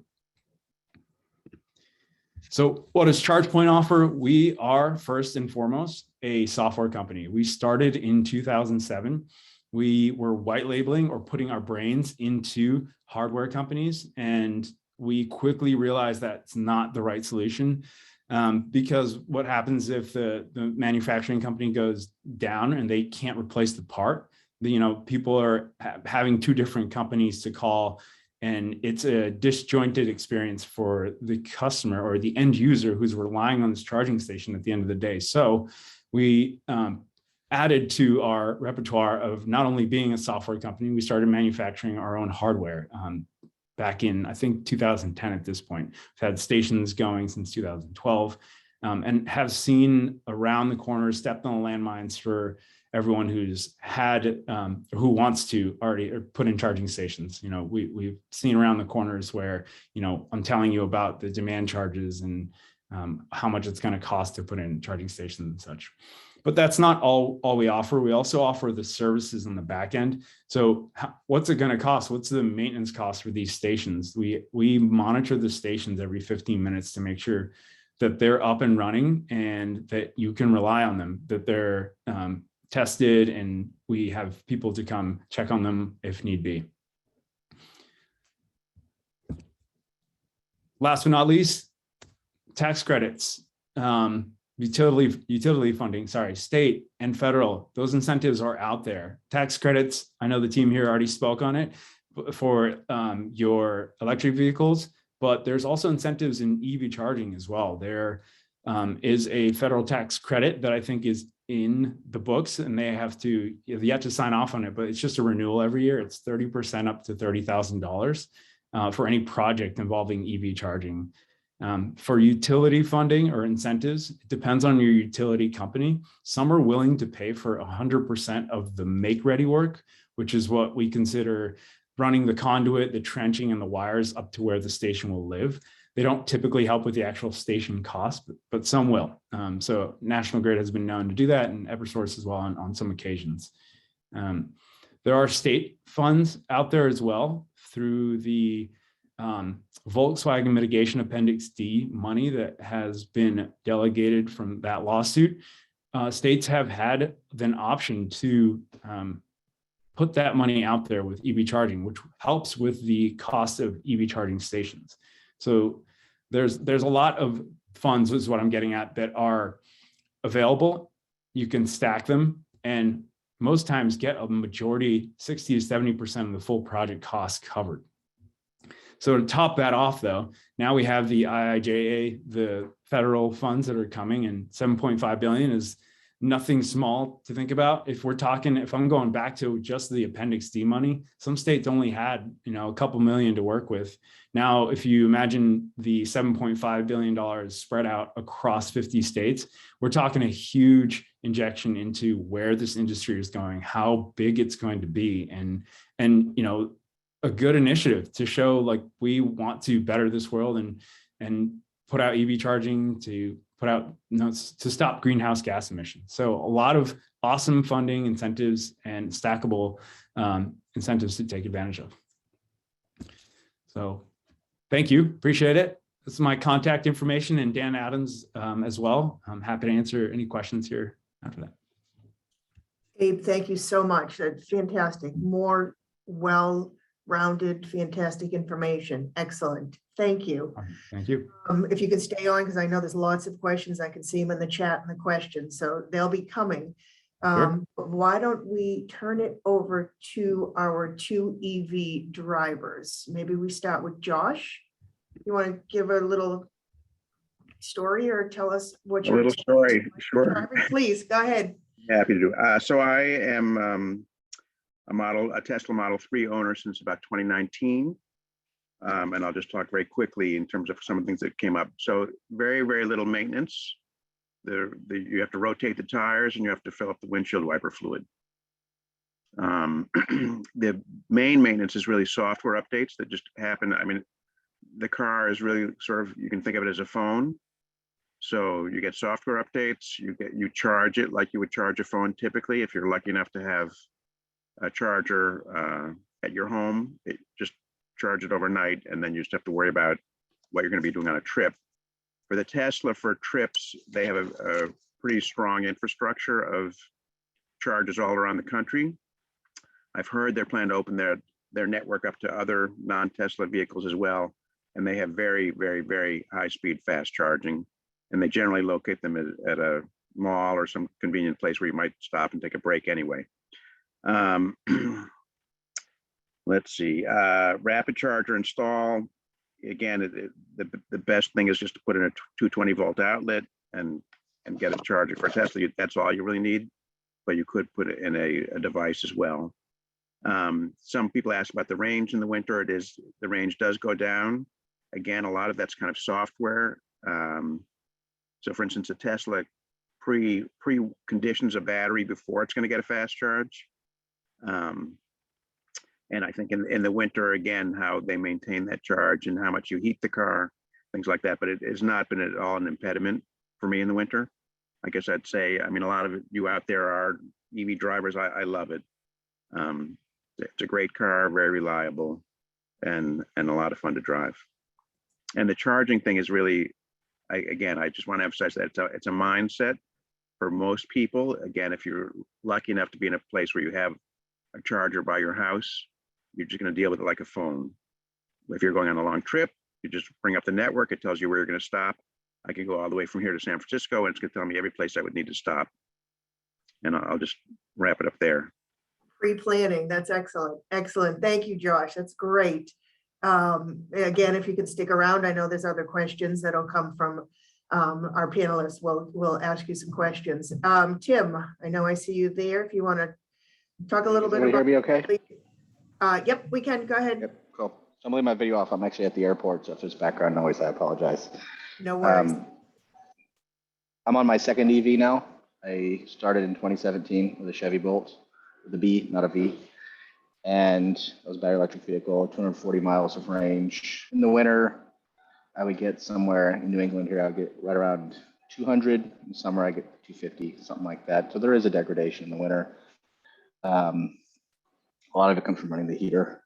So what does ChargePoint offer? We are first and foremost a software company. We started in 2007. We were white labeling or putting our brains into hardware companies, and we quickly realized that's not the right solution, because what happens if the manufacturing company goes down and they can't replace the part? People are having 2 different companies to call, and it's a disjointed experience for the customer or the end user who's relying on this charging station at the end of the day. So we added to our repertoire of not only being a software company, we started manufacturing our own hardware back in, I think, 2010 at this point. We've had stations going since 2012, and have seen around the corner, stepped on the landmines for everyone who's had, who wants to already put in charging stations. We've seen around the corners where, I'm telling you about the demand charges and how much it's going to cost to put in charging stations and such. But that's not all we offer. We also offer the services on the back end. So what's it going to cost? What's the maintenance cost for these stations? We monitor the stations every 15 minutes to make sure that they're up and running and that you can rely on them, that they're tested, and we have people to come check on them if need be. Last but not least, tax credits. Utility funding, state and federal, those incentives are out there. Tax credits, I know the team here already spoke on it for your electric vehicles, but there's also incentives in EV charging as well. There is a federal tax credit that I think is in the books, and they have to sign off on it, but it's just a renewal every year. It's 30% up to $30,000 for any project involving EV charging. For utility funding or incentives, it depends on your utility company. Some are willing to pay for 100% of the make-ready work, which is what we consider running the conduit, the trenching, and the wires up to where the station will live. They don't typically help with the actual station cost, but some will. So National Grid has been known to do that, and Eversource as well on some occasions. There are state funds out there as well through the Volkswagen Mitigation Appendix D money that has been delegated from that lawsuit. States have had an option to put that money out there with EV charging, which helps with the cost of EV charging stations. So there's a lot of funds, is what I'm getting at, that are available. You can stack them and most times get a majority, 60 to 70% of the full project cost covered. So to top that off, though, now we have the IIJA, the federal funds that are coming, and $7.5 billion is nothing small to think about. If I'm going back to just the Appendix D money, some states only had, a couple million to work with. Now, if you imagine the $7.5 billion spread out across 50 states, we're talking a huge injection into where this industry is going, how big it's going to be, and a good initiative to show like we want to better this world and put out EV charging to stop greenhouse gas emissions. So a lot of awesome funding, incentives, and stackable incentives to take advantage of. So thank you, appreciate it. This is my contact information, and Dan Adams as well. I'm happy to answer any questions here after that. Abe, thank you so much. That's fantastic. More well-rounded, fantastic information. Excellent. Thank you. Thank you. If you could stay on, because I know there's lots of questions. I can see them in the chat and the questions, so they'll be coming. Sure. But why don't we turn it over to our 2 EV drivers? Maybe we start with Josh. You want to give a little story or tell us what your little story? Sure. Please go ahead. Happy to do. So I am a Tesla Model 3 owner since about 2019. And I'll just talk very quickly in terms of some of the things that came up. So very, very little maintenance. You have to rotate the tires and you have to fill up the windshield wiper fluid. The main maintenance is really software updates that just happen. I mean, the car is really sort of, you can think of it as a phone. So you get software updates, you charge it like you would charge a phone typically. If you're lucky enough to have a charger at your home, just charge it overnight, and then you just have to worry about what you're going to be doing on a trip. For the Tesla for trips, they have a pretty strong infrastructure of chargers all around the country. I've heard they're planning to open their network up to other non-Tesla vehicles as well, and they have very, very, very high-speed fast charging, and they generally locate them at a mall or some convenient place where you might stop and take a break anyway. Let's see, rapid charger install. Again, the best thing is just to put in a 220 volt outlet and get a charger. For Tesla, that's all you really need, but you could put it in a device as well. Some people ask about the range in the winter. The range does go down. Again, a lot of that's kind of software. So for instance, a Tesla pre-conditions a battery before it's going to get a fast charge. And I think in the winter, again, how they maintain that charge and how much you heat the car, things like that. But it has not been at all an impediment for me in the winter. I guess I'd say, I mean, a lot of you out there are EV drivers. I love it. It's a great car, very reliable, and a lot of fun to drive. And the charging thing is really, again, I just want to emphasize that it's a mindset for most people. Again, if you're lucky enough to be in a place where you have a charger by your house, you're just going to deal with it like a phone. If you're going on a long trip, you just bring up the network. It tells you where you're going to stop. I can go all the way from here to San Francisco, and it's going to tell me every place I would need to stop. And I'll just wrap it up there. Pre-planning, that's excellent. Excellent. Thank you, Josh. That's great. Again, if you can stick around, I know there's other questions that'll come from our panelists. We'll ask you some questions. Tim, I know I see you there. If you want to talk a little bit about. Can you hear me okay? Yep, we can. Go ahead. Yep, cool. So I'm leaving my video off. I'm actually at the airport, so if there's background noise, I apologize. No worries. I'm on my second EV now. I started in 2017 with a Chevy Bolt, with a B, not a V. And it was a battery electric vehicle, 240 miles of range. In the winter, I would get somewhere in New England here, I would get right around 200. In the summer, I get 250, something like that. So there is a degradation in the winter. A lot of it comes from running the heater.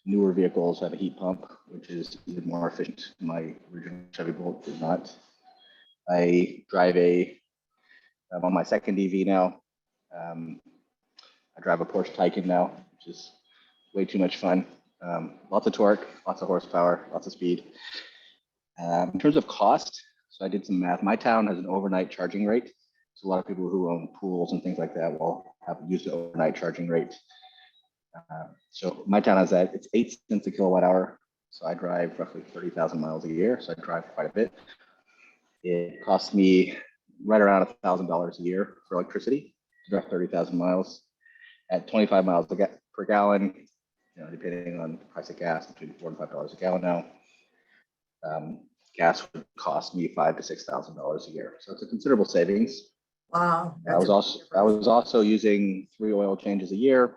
Newer vehicles have a heat pump, which is even more efficient. My original Chevy Bolt did not. I'm on my second EV now. I drive a Porsche Taycan now, which is way too much fun. Lots of torque, lots of horsepower, lots of speed. In terms of cost, so I did some math. My town has an overnight charging rate. So a lot of people who own pools and things like that will have used the overnight charging rate. So my town has that. It's 8 cents a kilowatt hour. So I drive roughly 30,000 miles a year. So I drive quite a bit. It costs me right around $1,000 a year for electricity to drive 30,000 miles at 25 miles per gallon. You know, depending on the price of gas, between $4 and $5 a gallon now. Gas would cost me $5,000 to $6,000 a year. So it's a considerable savings. Wow. I was also using 3 oil changes a year.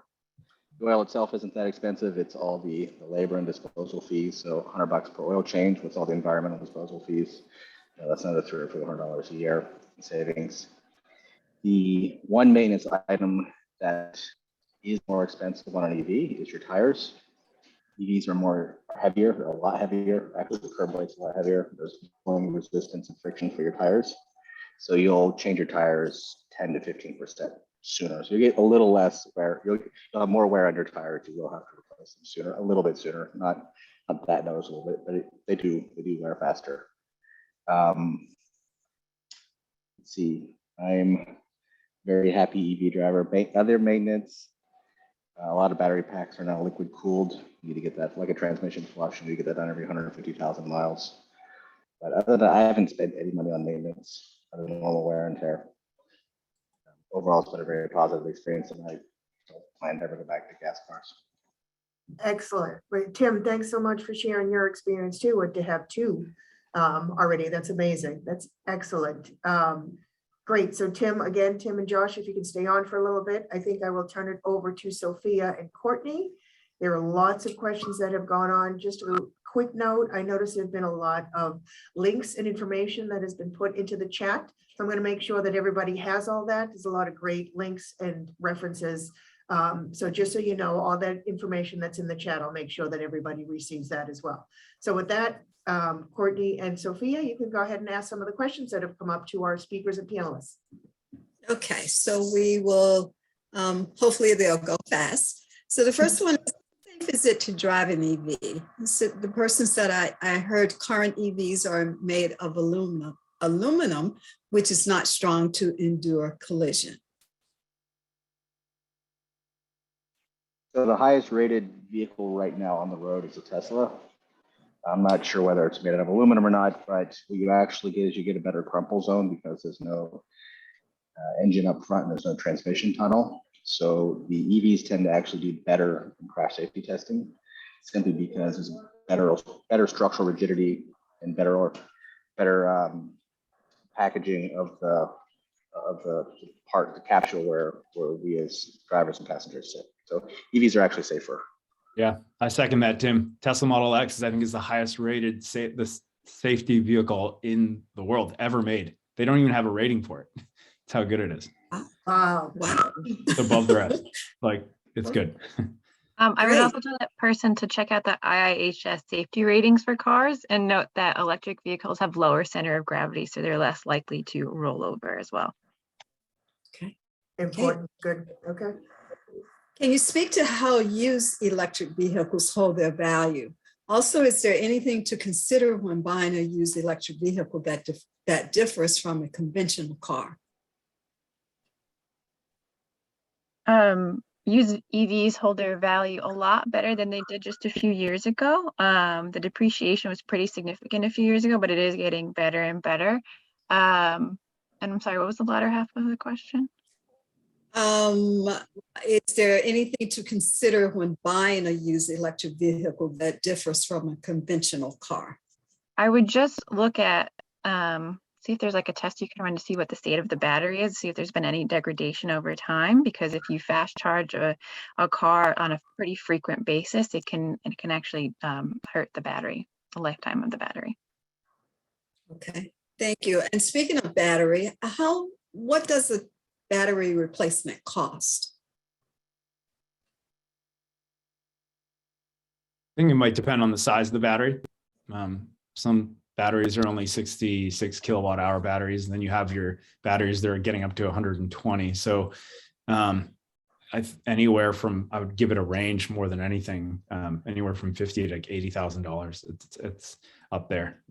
The oil itself isn't that expensive. It's all the labor and disposal fees. So $100 per oil change with all the environmental disposal fees. That's another $300 or $400 a year in savings. The one maintenance item that is more expensive on an EV is your tires. EVs are heavier, a lot heavier. Actually, the curb weight's a lot heavier. There's more resistance and friction for your tires. So you'll change your tires 10 to 15% sooner. So you get a little less wear. You'll have more wear on your tires. You will have to replace them sooner, a little bit sooner, not that noticeable, but they do wear faster. Let's see. I'm very happy EV driver. Other maintenance. A lot of battery packs are now liquid cooled. You need to get that, like a transmission flush, and you get that done every 150,000 miles. But other than that, I haven't spent any money on maintenance other than normal wear and tear. Overall, it's been a very positive experience, and I So plan never to go back to gas cars. Excellent. Wait, Tim, thanks so much for sharing your experience too, and to have two already. That's amazing. That's excellent. Great. So Tim and Josh, if you can stay on for a little bit, I think I will turn it over to Sophia and Courtney. There are lots of questions that have gone on. Just a quick note, I noticed there's been a lot of links and information that has been put into the chat. So I'm going to make sure that everybody has all that. There's a lot of great links and references. So just so you know, all that information that's in the chat, I'll make sure that everybody receives that as well. So with that, Courtney and Sophia, you can go ahead and ask some of the questions that have come up to our speakers and panelists. Okay, so we will, hopefully they'll go fast. So the first one is, how safe is it to drive an EV? So the person said, I heard current EVs are made of aluminum, which is not strong to endure collision. So the highest rated vehicle right now on the road is a Tesla. I'm not sure whether it's made out of aluminum or not, but what you actually get is you get a better crumple zone because there's no engine up front and there's no transmission tunnel. So the EVs tend to actually do better in crash safety testing, simply because there's better structural rigidity and better packaging of the capsule where we as drivers and passengers sit. So EVs are actually safer. Yeah, I second that, Tim. Tesla Model X, I think, is the highest rated safety vehicle in the world ever made. They don't even have a rating for it. That's how good it is. Wow. It's above the rest. Like, it's good. I would also tell that person to check out the IIHS safety ratings for cars and note that electric vehicles have lower center of gravity, so they're less likely to roll over as well. Okay. Important. Good. Okay. Can you speak to how used electric vehicles hold their value? Also, is there anything to consider when buying a used electric vehicle that differs from a conventional car? Used EVs hold their value a lot better than they did just a few years ago. The depreciation was pretty significant a few years ago, but it is getting better and better. And I'm sorry, what was the latter half of the question? Is there anything to consider when buying a used electric vehicle that differs from a conventional car? I would just look at, see if there's like a test you can run to see what the state of the battery is, see if there's been any degradation over time, because if you fast charge a car on a pretty frequent basis, it can actually hurt the battery, the lifetime of the battery. Okay, thank you. And speaking of battery, what does the battery replacement cost? I think it might depend on the size of the battery. Some batteries are only 66 kilowatt hour batteries, and then you have your batteries that are getting up to 120. So anywhere from, I would give it a range more than anything, anywhere from $50,000 to like $80,000. It's up there.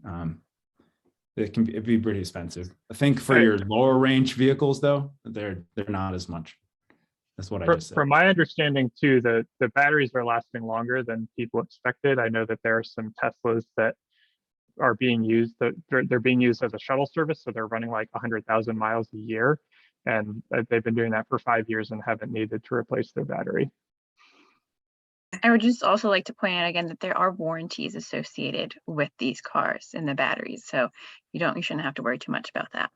It'd be pretty expensive. I think for your lower range vehicles, though, they're not as much. That's what I just said. From my understanding too, the batteries are lasting longer than people expected. I know that there are some Teslas that are being used, they're being used as a shuttle service, so they're running like 100,000 miles a year, and they've been doing that for 5 years and haven't needed to replace their battery. I would just also like to point out again that there are warranties associated with these cars and the batteries, so you shouldn't have to worry too much about that.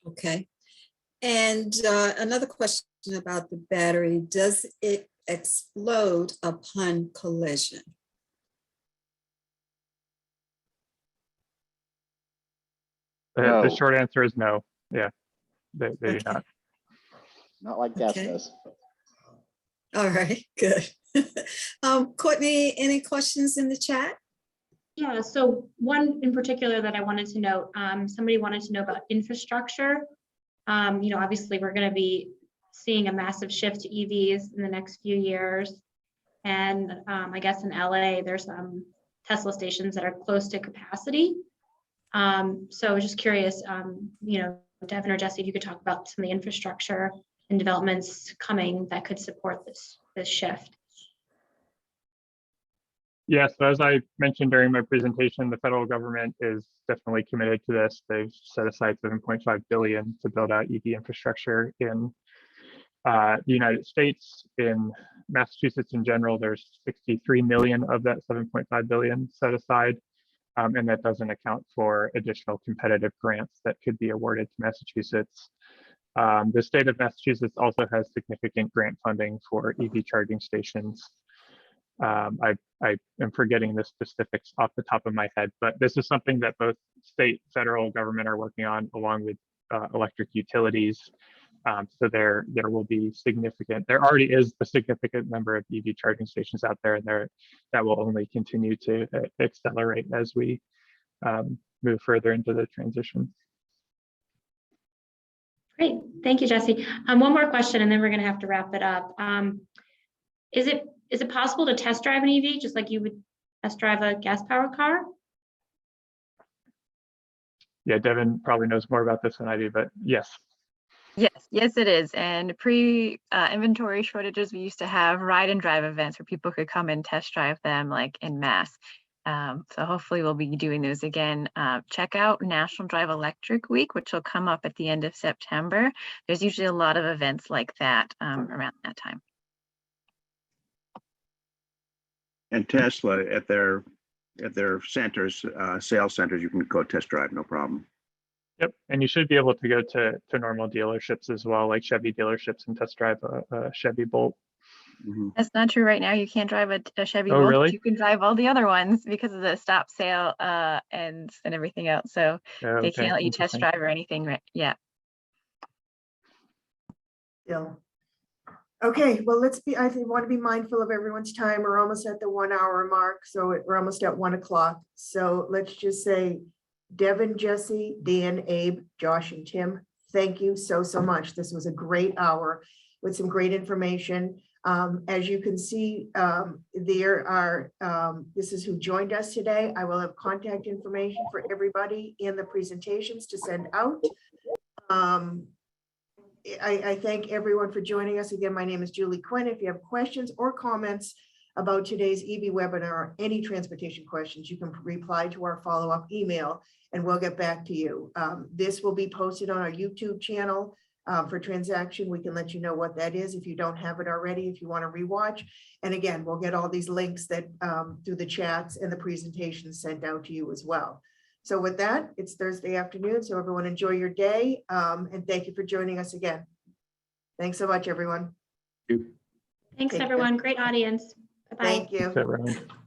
Okay. And another question about the battery, does it explode upon collision? The short answer is no. Yeah, they do not. Not like gas Okay. does. All right, good. Courtney, any questions in the chat? Yeah, so one in particular that I wanted to note, somebody wanted to know about infrastructure. Obviously we're going to be seeing a massive shift to EVs in the next few years. And I guess in LA, there's some Tesla stations that are close to capacity. So I was just curious, Devin or Jesse, if you could talk about some of the infrastructure and developments coming that could support this shift. Yes, so as I mentioned during my presentation, the federal government is definitely committed to this. They've set aside $7.5 billion to build out EV infrastructure in the United States. In Massachusetts in general, there's 63 million of that 7.5 billion set aside. And that doesn't account for additional competitive grants that could be awarded to Massachusetts. The state of Massachusetts also has significant grant funding for EV charging stations. I am forgetting the specifics off the top of my head, but this is something that both state, federal government are working on, along with electric utilities. So there will be significant, there already is a significant number of EV charging stations out there, and that will only continue to accelerate as we move further into the transition. Great, thank you, Jesse. One more question, and then we're going to have to wrap it up. Is it possible to test drive an EV just like you would test drive a gas powered car? Yeah, Devin probably knows more about this than I do, but yes. Yes, it is. And pre-inventory shortages, we used to have ride and drive events where people could come and test drive them like en masse. So hopefully we'll be doing those again. Check out National Drive Electric Week, which will come up at the end of September. There's usually a lot of events like that around that time. And Tesla at their centers, sales centers, you can go test drive, no problem. Yep, and you should be able to go to normal dealerships as well, like Chevy dealerships, and test drive a Chevy Bolt. Mm-hmm. That's not true right now. You can't drive a Chevy Oh, Bolt. really? You can drive all the other ones because of the stop sale and everything else. So they can't let you test drive or anything right yet. Yeah. Okay, well, I want to be mindful of everyone's time. We're almost at the 1 hour mark, so we're almost at 1 o'clock. So let's just say, Devin, Jesse, Dan, Abe, Josh, and Tim, thank you so much. This was a great hour with some great information. As you can see, this is who joined us today. I will have contact information for everybody in the presentations to send out. I thank everyone for joining us. Again, my name is Julie Quinn. If you have questions or comments about today's EV webinar, or any transportation questions, you can reply to our follow-up email and we'll get back to you. This will be posted on our YouTube channel for transaction. We can let you know what that is if you don't have it already, if you want to rewatch. And again, we'll get all these links that through the chats and the presentations sent out to you as well. So with that, it's Thursday afternoon, so everyone enjoy your day, and thank you for joining us again. Thanks so much, everyone. Thanks, everyone. Great audience. Bye-bye. Thank you. Thanks, everyone.